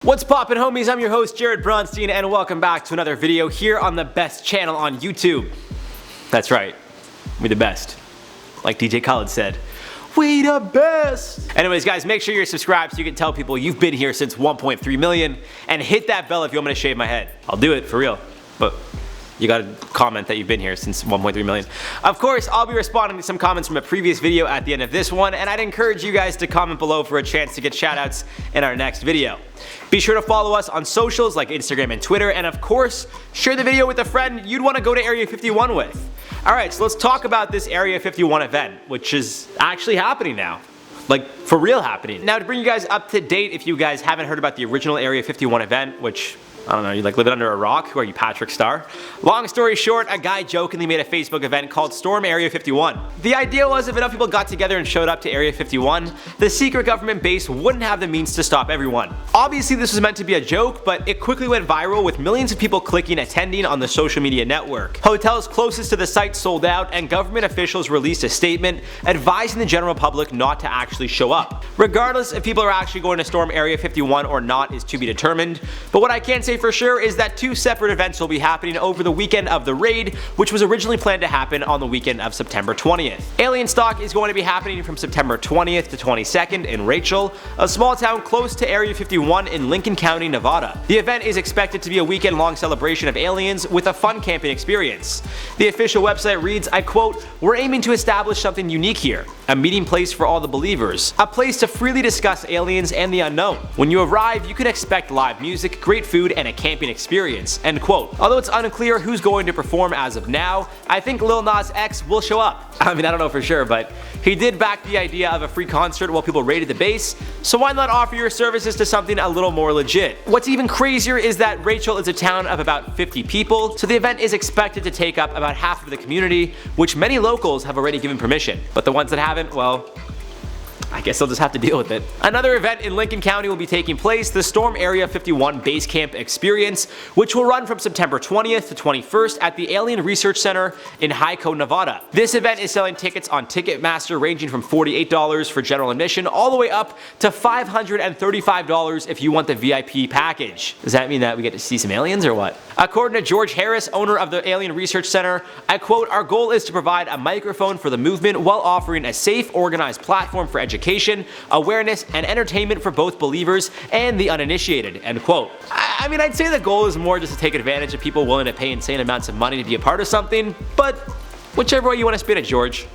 What's poppin', homies? I'm your host Jared Bronstein and welcome back to another video here on the best channel on YouTube. That's right, we the best. Like DJ Khaled said, we the best! Anyways guys, make sure you're subscribed so you can tell people you've been here since 1.3 million and hit that bell if you want me to shave my head. I'll do it, for real. But you gotta comment that you've been here since 1.3 million. Of course, I'll be responding to some comments from a previous video at the end of this one, and I'd encourage you guys to comment below for a chance to get shoutouts in our next video. Be sure to follow us on socials like Instagram and Twitter, and of course, share the video with a friend you'd want to go to Area 51 with. Alright, so let's talk about this Area 51 event, which is actually happening now. Like, for real happening. Now, to bring you guys up to date, if you guys haven't heard about the original Area 51 event, which, I don't know, you like living under a rock? Who are you, Patrick Star? Long story short, a guy jokingly made a Facebook event called Storm Area 51. The idea was if enough people got together and showed up to Area 51, the secret government base wouldn't have the means to stop everyone. Obviously this was meant to be a joke, but it quickly went viral with millions of people clicking attending on the social media network. Hotels closest to the site sold out, and government officials released a statement advising the general public not to actually show up. Regardless if people are actually going to storm Area 51 or not is to be determined, but what I can say for sure is that two separate events will be happening over the weekend of the raid, which was originally planned to happen on the weekend of September 20th. Alienstock is going to be happening from September 20th to 22nd in Rachel, a small town close to Area 51 in Lincoln County, Nevada. The event is expected to be a weekend-long celebration of aliens with a fun camping experience. The official website reads, I quote, "We're aiming to establish something unique here, a meeting place for all the believers, a place to freely discuss aliens and the unknown. When you arrive, you can expect live music, great food, and a camping experience," end quote. Although it's unclear who's going to perform as of now, I think Lil Nas X will show up. I mean, I don't know for sure, but he did back the idea of a free concert while people raided the base, so why not offer your services to something a little more legit? What's even crazier is that Rachel is a town of about 50 people, so the event is expected to take up about half of the community, which many locals have already given permission. But the ones that haven't, well, I guess they'll just have to deal with it. Another event in Lincoln County will be taking place, the Storm Area 51 Basecamp Experience, which will run from September 20th to 21st at the Alien Research Center in Hiko, Nevada. This event is selling tickets on Ticketmaster ranging from $48 for general admission all the way up to $535 if you want the VIP package. Does that mean that we get to see some aliens or what? According to George Harris, owner of the Alien Research Center, I quote, "Our goal is to provide a microphone for the movement while offering a safe, organized platform for education, awareness, and entertainment for both believers and the uninitiated," end quote. I mean, I'd say the goal is more just to take advantage of people willing to pay insane amounts of money to be a part of something, but whichever way you want to spin it, George.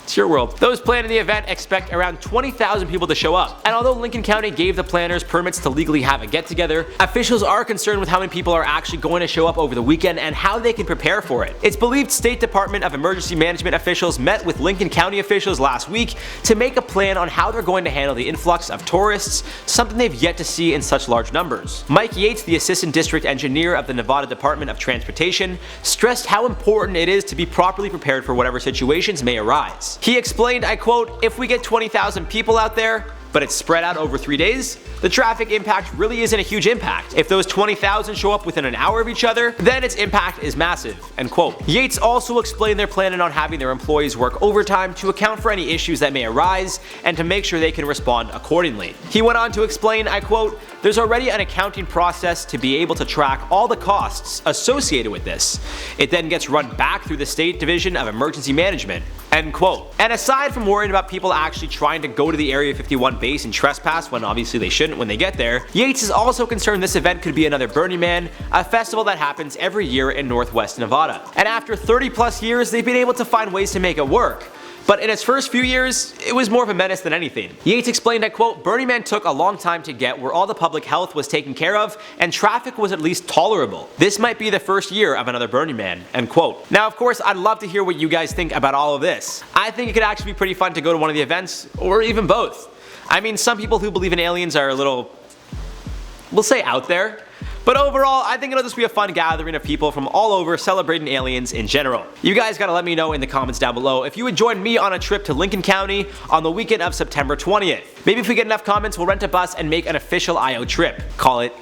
It's your world. Those planning the event expect around 20,000 people to show up, and although Lincoln County gave the planners permits to legally have a get-together, officials are concerned with how many people are actually going to show up over the weekend and how they can prepare for it. It's believed State Department of Emergency Management officials met with Lincoln County officials last week to make a plan on how they're going to handle the influx of tourists, something they've yet to see in such large numbers. Mike Yates, the Assistant District Engineer of the Nevada Department of Transportation, stressed how important it is to be properly prepared for whatever situations may arise. He explained, I quote, "If we get 20,000 people out there, but it's spread out over 3 days, the traffic impact really isn't a huge impact. If those 20,000 show up within an hour of each other, then its impact is massive," end quote. Yates also explained they're planning on having their employees work overtime to account for any issues that may arise and to make sure they can respond accordingly. He went on to explain, I quote, "There's already an accounting process to be able to track all the costs associated with this. It then gets run back through the State Division of Emergency Management," end quote. And aside from worrying about people actually trying to go to the Area 51 base and trespass when obviously they shouldn't when they get there, Yates is also concerned this event could be another Burning Man, a festival that happens every year in Northwest Nevada. And after 30 plus years, they've been able to find ways to make it work. But in its first few years, it was more of a menace than anything. Yates explained, I quote, "Burning Man took a long time to get where all the public health was taken care of and traffic was at least tolerable. This might be the first year of another Burning Man," end quote. Now, of course, I'd love to hear what you guys think about all of this. I think it could actually be pretty fun to go to one of the events, or even both. I mean, some people who believe in aliens are a little, we'll say, out there. But overall, I think it'll just be a fun gathering of people from all over celebrating aliens in general. You guys gotta let me know in the comments down below if you would join me on a trip to Lincoln County on the weekend of September 20th. Maybe if we get enough comments, we'll rent a bus and make an official IO trip. Call it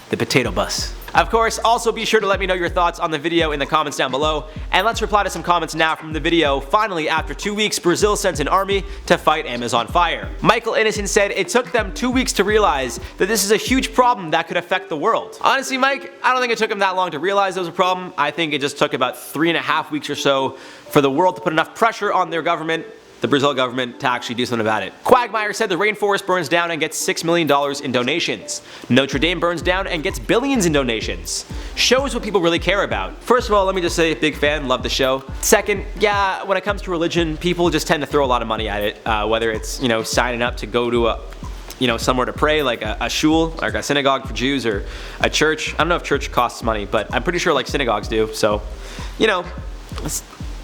the Potato Bus. Of course, also be sure to let me know your thoughts on the video in the comments down below, and let's reply to some comments now from the video. Finally, after 2 weeks, Brazil sends an army to fight Amazon fire. Michael Innocent said it took them 2 weeks to realize that this is a huge problem that could affect the world. Honestly, Mike, I don't think it took them that long to realize there was a problem. I think it just took about 3.5 weeks or so for the world to put enough pressure on their government, the Brazil government, to actually do something about it. Quagmire said the rainforest burns down and gets $6 million in donations. Notre Dame burns down and gets billions in donations. Shows what people really care about. First of all, let me just say, big fan, love the show. Second, yeah, when it comes to religion, people just tend to throw a lot of money at it, whether it's, signing up to go to somewhere to pray, like a shul, like a synagogue for Jews, or a church. I don't know if church costs money, but I'm pretty sure like synagogues do, so,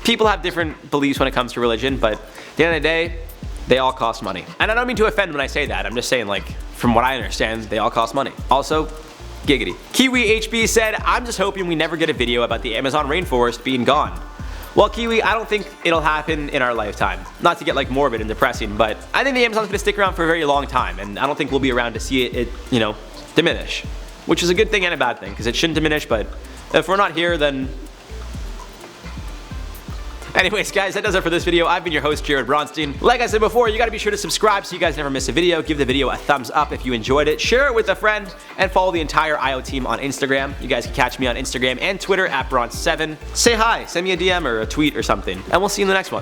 people have different beliefs when it comes to religion, but at the end of the day, they all cost money. And I don't mean to offend when I say that, I'm just saying, like, from what I understand, they all cost money. Also, giggity. Kiwi HB said, I'm just hoping we never get a video about the Amazon rainforest being gone. Well, Kiwi, I don't think it'll happen in our lifetime. Not to get like morbid and depressing, but I think the Amazon's gonna stick around for a very long time, and I don't think we'll be around to see it diminish. Which is a good thing and a bad thing, because it shouldn't diminish, but if we're not here, then... Anyways, guys, that does it for this video. I've been your host, Jared Bronstein. Like I said before, you gotta be sure to subscribe so you guys never miss a video. Give the video a thumbs up if you enjoyed it. Share it with a friend, and follow the entire IO team on Instagram. You guys can catch me on Instagram and Twitter at Bronze7. Say hi, send me a DM or a tweet or something, and we'll see you in the next one.